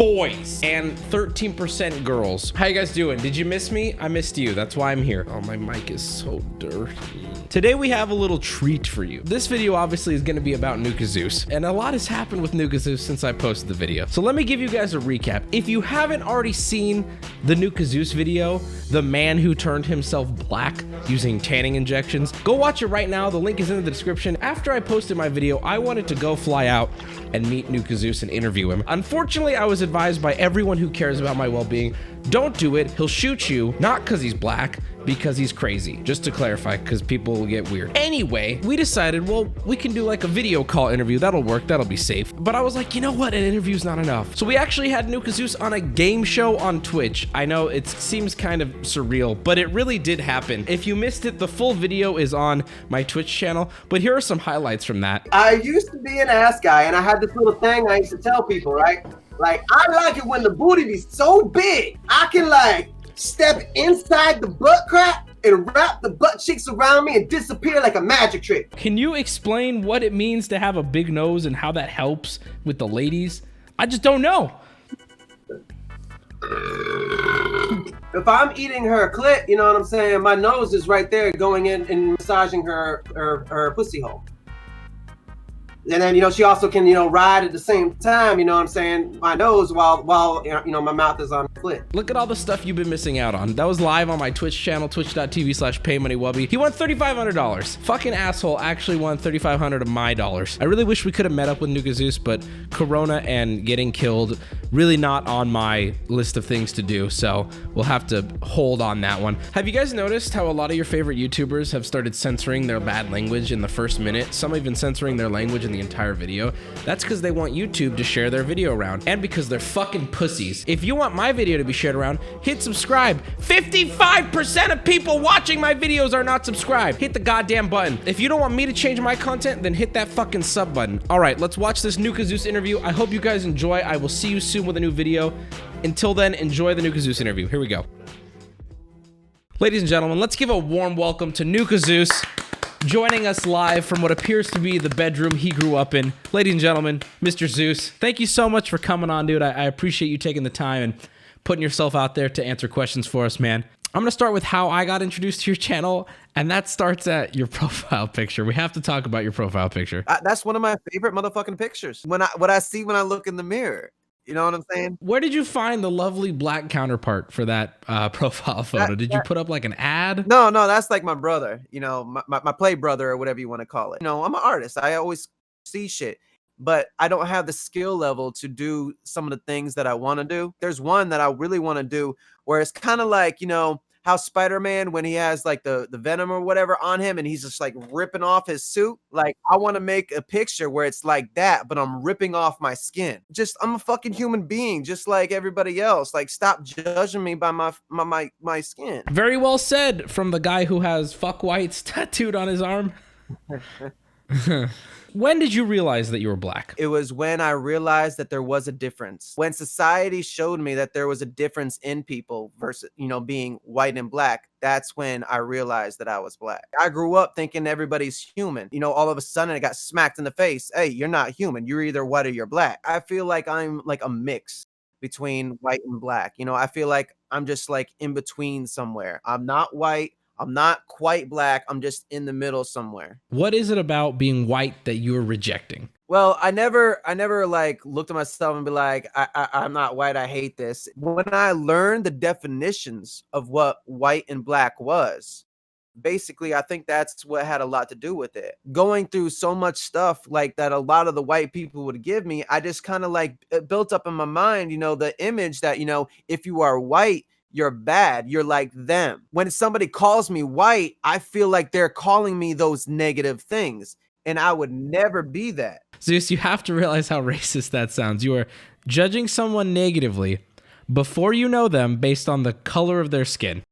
boys and 13% girls. How you guys doing? Did you miss me? I missed you. That's why I'm here. Oh, my mic is so dirty. Today we have a little treat for you. This video obviously is going to be about Nuka Zeus, and a lot has happened with Nuka Zeus since I posted the video. So let me give you guys a recap. If you haven't already seen the Nuka Zeus video, the man who turned himself black using tanning injections, go watch it right now. The link is in the description. After I posted my video, I wanted to go fly out and meet Nuka Zeus and interview him. Unfortunately, I was advised by everyone who cares about my well-being, don't do it. He'll shoot you, not because he's black, because he's crazy. Just to clarify, because people will get weird. Anyway, we decided, well, we can do like a video call interview. That'll work. That'll be safe. But I was like, you know what? An interview's not enough. So we actually had Nuka Zeus on a game show on Twitch. I know it seems kind of surreal, but it really did happen. If you missed it, the full video is on my Twitch channel, but here are some highlights from that. I used to be an ass guy, and I had this little thing I used to tell people, right? Like, I like it when the booty be so big, I can like step inside the butt crack and wrap the butt cheeks around me and disappear like a magic trick. Can you explain what it means to have a big nose and how that helps with the ladies? I just don't know. If I'm eating her clit, you know what I'm saying? My nose is right there going in and massaging her pussy hole. And then, you know, she also can, you know, ride at the same time, you know what I'm saying, my nose while you know, my mouth is on the clit. Look at all the stuff you've been missing out on. That was live on my Twitch channel, twitch.tv/PaymoneyWubby. He won $3,500. Fucking asshole actually won $3,500 of my dollars. I really wish we could have met up with Nuka Zeus, but Corona and getting killed, really not on my list of things to do, so we'll have to hold on that one. Have you guys noticed how a lot of your favorite YouTubers have started censoring their bad language in the first minute? Some even censoring their language in the entire video. That's because they want YouTube to share their video around, and because they're fucking pussies. If you want my video to be shared around, hit subscribe. 55% of people watching my videos are not subscribed. Hit the goddamn button. If you don't want me to change my content, then hit that fucking sub button. All right, let's watch this Nuka Zeus interview. I hope you guys enjoy. I will see you soon with a new video. Until then, enjoy the Nuka Zeus interview. Here we go. Ladies and gentlemen, let's give a warm welcome to Nuka Zeus, joining us live from what appears to be the bedroom he grew up in. Ladies and gentlemen, Mr. Zeus, thank you so much for coming on, dude. I appreciate you taking the time and putting yourself out there to answer questions for us, man. I'm gonna start with how I got introduced to your channel, and that starts at your profile picture. We have to talk about your profile picture. That's one of my favorite motherfucking pictures. What I see when I look in the mirror. You know what I'm saying? Where did you find the lovely black counterpart for that profile photo? Did you put up like an ad? No, that's like my brother, you know, my play brother or whatever you want to call it. You know, I'm an artist. I always see shit, but I don't have the skill level to do some of the things that I want to do. There's one that I really want to do where it's kind of like, you know, how Spider-Man, when he has like the venom or whatever on him and he's just like ripping off his suit. Like, I want to make a picture where it's like that, but I'm ripping off my skin. Just, I'm a fucking human being, just like everybody else. Like, stop judging me by my skin. Very well said from the guy who has fuck whites tattooed on his arm. When did you realize that you were black? It was when I realized that there was a difference. When society showed me that there was a difference in people versus, you know, being white and black, that's when I realized that I was black. I grew up thinking everybody's human. You know, all of a sudden I got smacked in the face. Hey, you're not human. You're either white or you're black. I feel like I'm like a mix between white and black. You know, I feel like I'm just like in between somewhere. I'm not white. I'm not quite black. I'm just in the middle somewhere. What is it about being white that you're rejecting? Well, I never like looked at myself and be like, I'm not white. I hate this. When I learned the definitions of what white and black was, basically, I think that's what had a lot to do with it. Going through so much stuff like that, a lot of the white people would give me, I just kind of like it built up in my mind, you know, the image that, you know, if you are white, you're bad. You're like them. When somebody calls me white, I feel like they're calling me those negative things. And I would never be that. Zeus, you have to realize how racist that sounds. You are judging someone negatively before you know them based on the color of their skin.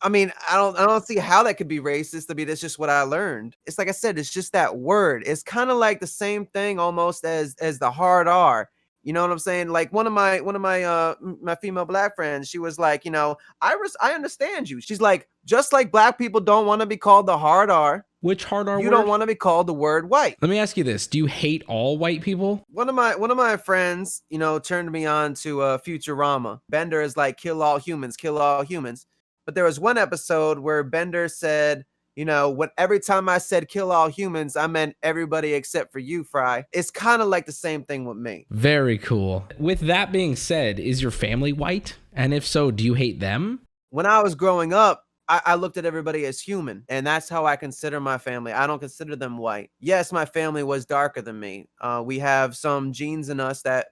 I mean, I don't see how that could be racist. I mean, that's just what I learned. It's like I said, it's just that word. It's kind of like the same thing almost as the hard R. You know what I'm saying? Like one of my my female black friends, she was like, you know, I understand you. She's like, just like black people don't want to be called the hard R, Which hard R word? You don't want to be called the word white. Let me ask you this. Do you hate all white people? One of my friends, you know, turned me on to Futurama. Bender is like, kill all humans, kill all humans. But there was one episode where Bender said, you know, every time I said kill all humans, I meant everybody except for you, Fry. It's kind of like the same thing with me. Very cool. With that being said, is your family white? And if so, do you hate them? When I was growing up, I looked at everybody as human, and that's how I consider my family. I don't consider them white. Yes, my family was darker than me. We have some genes in us that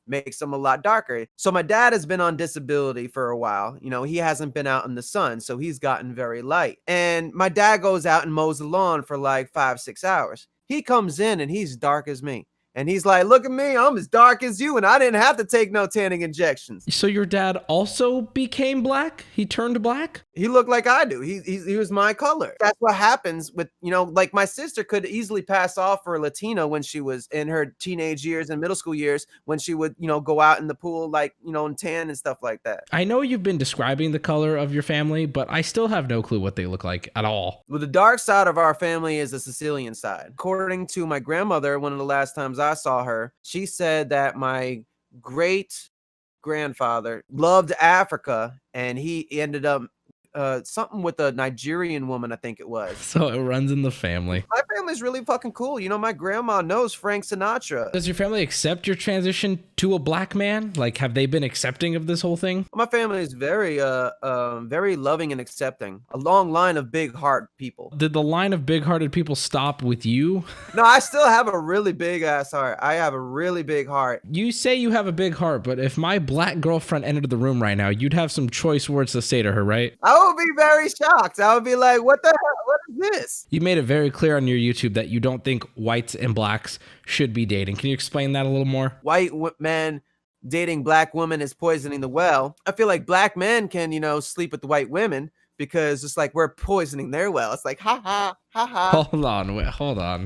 makes them a lot darker. So my dad has been on disability for a while. You know, he hasn't been out in the sun, so he's gotten very light. And my dad goes out and mows the lawn for like 5-6 hours. He comes in and he's dark as me. And he's like, look at me, I'm as dark as you, and I didn't have to take no tanning injections. So your dad also became black? He turned black? He looked like I do. He was my color. That's what happens with, you know, like my sister could easily pass off for a Latina when she was in her teenage years and middle school years, when she would, you know, go out in the pool, like, you know, and tan and stuff like that. I know you've been describing the color of your family, but I still have no clue what they look like at all. Well, the dark side of our family is the Sicilian side. According to my grandmother, one of the last times I saw her, she said that my great grandfather loved Africa, and he ended up something with a Nigerian woman, I think it was. So it runs in the family. My family's really fucking cool. You know, my grandma knows Frank Sinatra. Does your family accept your transition to a black man? Like, have they been accepting of this whole thing? My family is very very loving and accepting. A long line of big heart people. Did the line of big-hearted people stop with you? No, I still have a really big ass heart. I have a really big heart. You say you have a big heart, but if my black girlfriend entered the room right now, you'd have some choice words to say to her, right? I would be very shocked. I would be like, what the hell? What is this? You made it very clear on your YouTube that you don't think whites and blacks should be dating. Can you explain that a little more? White men dating black women is poisoning the well. I feel like black men can, you know, sleep with the white women because it's like we're poisoning their well. It's like, ha ha, ha ha. Hold on.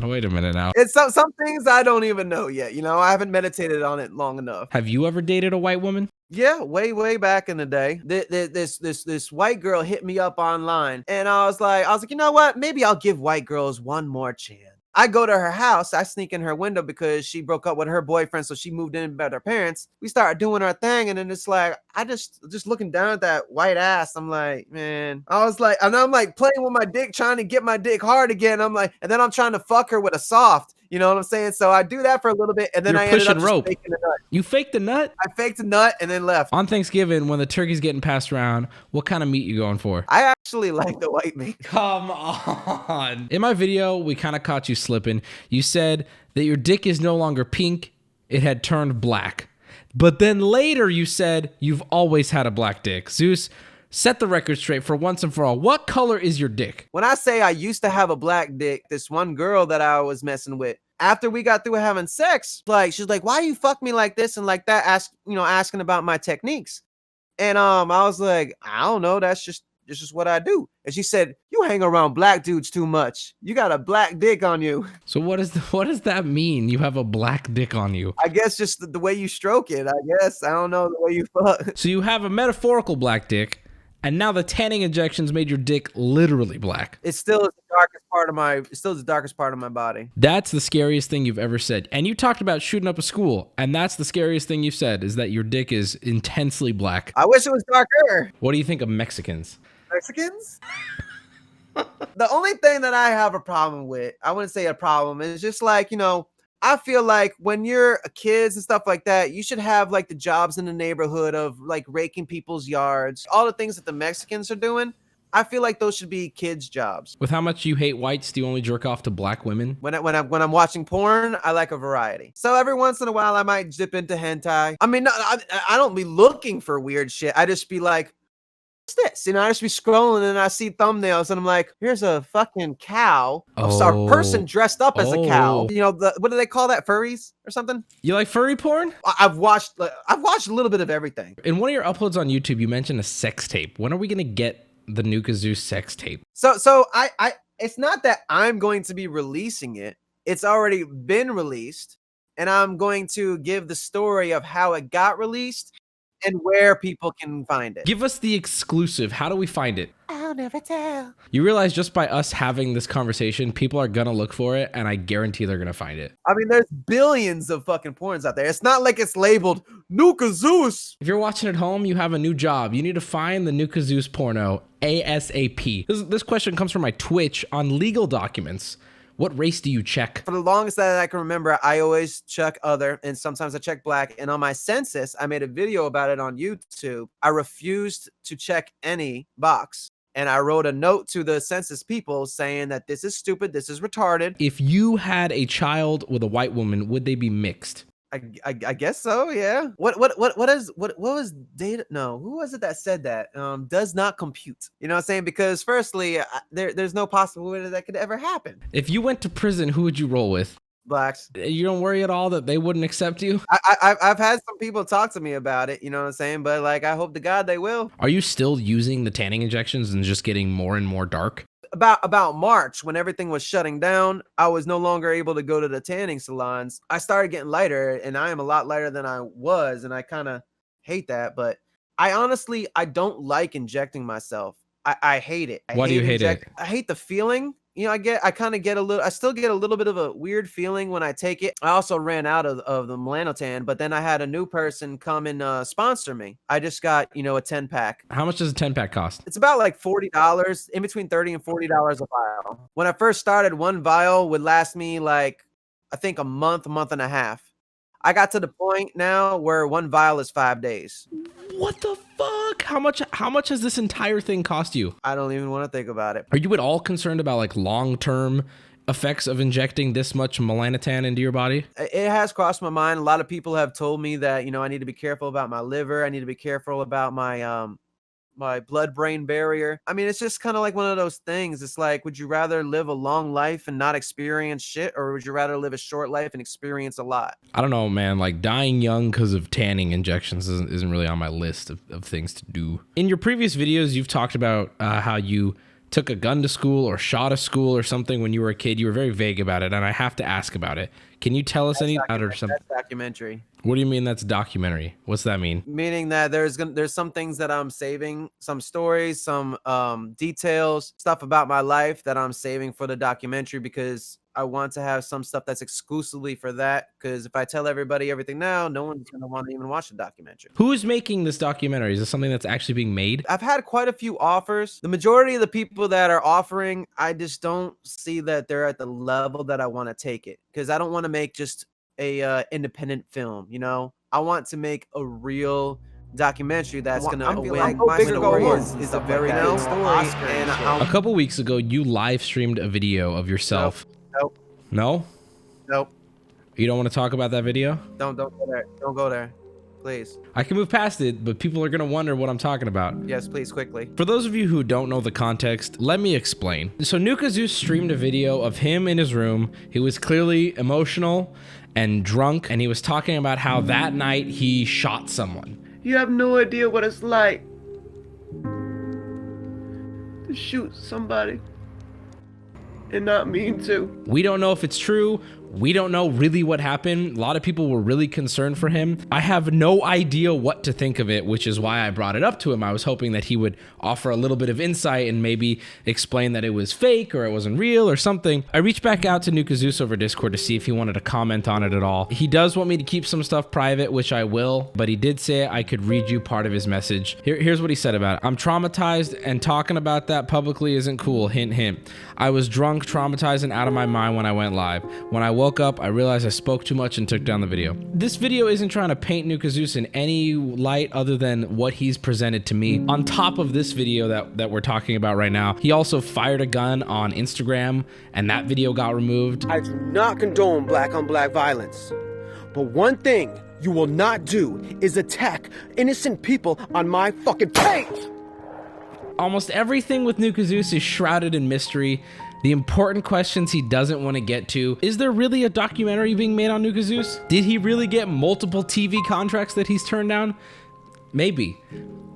Wait a minute now. It's some things I don't even know yet. You know, I haven't meditated on it long enough. Have you ever dated a white woman? Yeah, way back in the day. This white girl hit me up online, and I was like, you know what? Maybe I'll give white girls one more chance. I go to her house. I sneak in her window because she broke up with her boyfriend, so she moved in with her parents. We started doing our thing, and then it's like I just looking down at that white ass. I'm like, man. I was like, and I'm like playing with my dick, trying to get my dick hard again. I'm like, and then I'm trying to fuck her with a soft. You know what I'm saying? So I do that for a little bit, and then I ended up just faking a nut. You faked a nut? I faked a nut and then left. On Thanksgiving, when the turkey's getting passed around, what kind of meat you going for? I actually like the white meat. Come on. In my video, we kind of caught you slipping. You said that your dick is no longer pink, it had turned black. But then later you said you've always had a black dick. Zeus, set the record straight for once and for all. What color is your dick? When I say I used to have a black dick, this one girl that I was messing with, after we got through having sex, like she's like, why you fuck me like this and like that? Asking about my techniques. And I was like, I don't know, that's just what I do. And she said, you hang around black dudes too much. You got a black dick on you. So what does that mean? You have a black dick on you? I guess just the way you stroke it, I guess. I don't know, the way you fuck. So you have a metaphorical black dick, and now the tanning injections made your dick literally black. It's still the darkest part of my body. That's the scariest thing you've ever said. And you talked about shooting up a school, and that's the scariest thing you've said, is that your dick is intensely black. I wish it was darker. What do you think of Mexicans? Mexicans? The only thing that I have a problem with, I wouldn't say a problem, is just like, you know, I feel like when you're kids and stuff like that, you should have like the jobs in the neighborhood of like raking people's yards, all the things that the Mexicans are doing. I feel like those should be kids' jobs. With how much you hate whites, do you only jerk off to black women? When I'm watching porn, I like a variety. So every once in a while, I might dip into hentai. I mean, no, I don't be looking for weird shit. I just be like, what's this? You know, I just be scrolling and I see thumbnails and I'm like, here's a fucking cow. A person dressed up as a cow. You know, what do they call that? Furries or something? You like furry porn? I've watched a little bit of everything. In one of your uploads on YouTube, you mentioned a sex tape. When are we gonna get the Nuka Zeus sex tape? So I it's not that I'm going to be releasing it. It's already been released, and I'm going to give the story of how it got released and where people can find it. Give us the exclusive. How do we find it? I'll never tell. You realize just by us having this conversation, people are gonna look for it, and I guarantee they're gonna find it. I mean, there's billions of fucking porns out there. It's not like it's labeled Nuka Zeus. If you're watching at home, you have a new job. You need to find the Nuka Zeus porno ASAP. This question comes from my Twitch on legal documents. What race do you check? For the longest that I can remember, I always check other, and sometimes I check black. And on my census, I made a video about it on YouTube. I refused to check any box. And I wrote a note to the census people saying that this is stupid, this is retarded. If you had a child with a white woman, would they be mixed? I guess so, yeah. What was data? No, who was it that said that? Does not compute. You know what I'm saying? Because firstly, there's no possibility that could ever happen. If you went to prison, who would you roll with? Blacks. You don't worry at all that they wouldn't accept you? I've had some people talk to me about it, you know what I'm saying? But like, I hope to God they will. Are you still using the tanning injections and just getting more and more dark? About March, when everything was shutting down, I was no longer able to go to the tanning salons. I started getting lighter, and I am a lot lighter than I was, and I kind of hate that. But I honestly, I don't like injecting myself. I hate it. Why do you hate it? I hate the feeling. You know, I still get a little bit of a weird feeling when I take it. I also ran out of the Melanotan, but then I had a new person come and sponsor me. I just got, a 10-pack. How much does a 10-pack cost? It's about like $40, in between $30 and $40 a vial. When I first started, one vial would last me like, I think a month and a half. I got to the point now where one vial is 5 days. What the fuck? How much has this entire thing cost you? I don't even want to think about it. Are you at all concerned about like long-term effects of injecting this much melanotan into your body? It has crossed my mind. A lot of people have told me that, I need to be careful about my liver. I need to be careful about my my blood-brain barrier. I mean, it's just kind of like one of those things. It's like, would you rather live a long life and not experience shit, or would you rather live a short life and experience a lot? I don't know, man. Like dying young because of tanning injections isn't really on my list of things to do. In your previous videos, you've talked about how you took a gun to school or shot a school or something when you were a kid. You were very vague about it, and I have to ask about it. Can you tell us any or something? That's documentary. What do you mean that's documentary? What's that mean? Meaning that there's some things that I'm saving, some stories, some details, stuff about my life that I'm saving for the documentary, because I want to have some stuff that's exclusively for that. Because if I tell everybody everything now, no one's going to want to even watch the documentary. Who is making this documentary? Is this something that's actually being made? I've had quite a few offers. The majority of the people that are offering, I just don't see that they're at the level that I want to take it. Because I don't want to make just a independent film, I want to make a real documentary that's gonna win. My story is a very good story. And a couple weeks ago, you live streamed a video of yourself. Nope. No? Nope. You don't want to talk about that video? Don't go there. Don't go there. Please. I can move past it, but people are going to wonder what I'm talking about. Yes, please, quickly. For those of you who don't know the context, let me explain. So Nuka Zeus streamed a video of him in his room. He was clearly emotional and drunk, and he was talking about how that night he shot someone. You have no idea what it's like to shoot somebody and not mean to. We don't know if it's true. We don't know really what happened. A lot of people were really concerned for him. I have no idea what to think of it, which is why I brought it up to him. I was hoping that he would offer a little bit of insight and maybe explain that it was fake or it wasn't real or something. I reached back out to Nuka Zeus over Discord to see if he wanted to comment on it at all. He does want me to keep some stuff private, which I will, but he did say I could read you part of his message. Here's what he said about it. I'm traumatized, and talking about that publicly isn't cool. Hint, hint. I was drunk, traumatized, and out of my mind when I went live. When I woke up, I realized I spoke too much and took down the video. This video isn't trying to paint Nuka Zeus in any light other than what he's presented to me. On top of this video that we're talking about right now, he also fired a gun on Instagram, and that video got removed. I do not condone black on black violence, but one thing you will not do is attack innocent people on my fucking page. Almost everything with Nuka Zeus is shrouded in mystery. The important questions he doesn't want to get to. Is there really a documentary being made on Nuka Zeus? Did he really get multiple TV contracts that he's turned down? Maybe.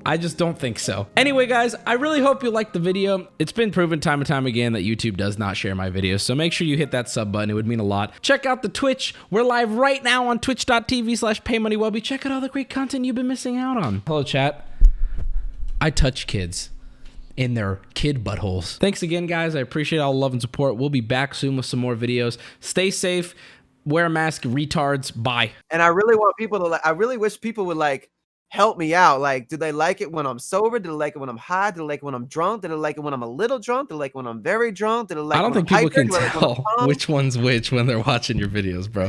I just don't think so. Anyway, guys, I really hope you liked the video. It's been proven time and time again that YouTube does not share my videos, so make sure you hit that sub button. It would mean a lot. Check out the Twitch. We're live right now on twitch.tv/PaymoneyWubby. Check out all the great content you've been missing out on. Hello, chat. I touch kids. in their kid buttholes. Thanks again, guys. I appreciate all the love and support. We'll be back soon with some more videos. Stay safe. Wear a mask, retards. Bye. And I really want people to like, I really wish people would like help me out. Like, do they like it when I'm sober? Do they like it when I'm high? Do they like it when I'm drunk? Do they like it when I'm a little drunk? Do they like it when I'm very drunk? Do they like I don't think people can tell which one's which when they're watching your videos, bro.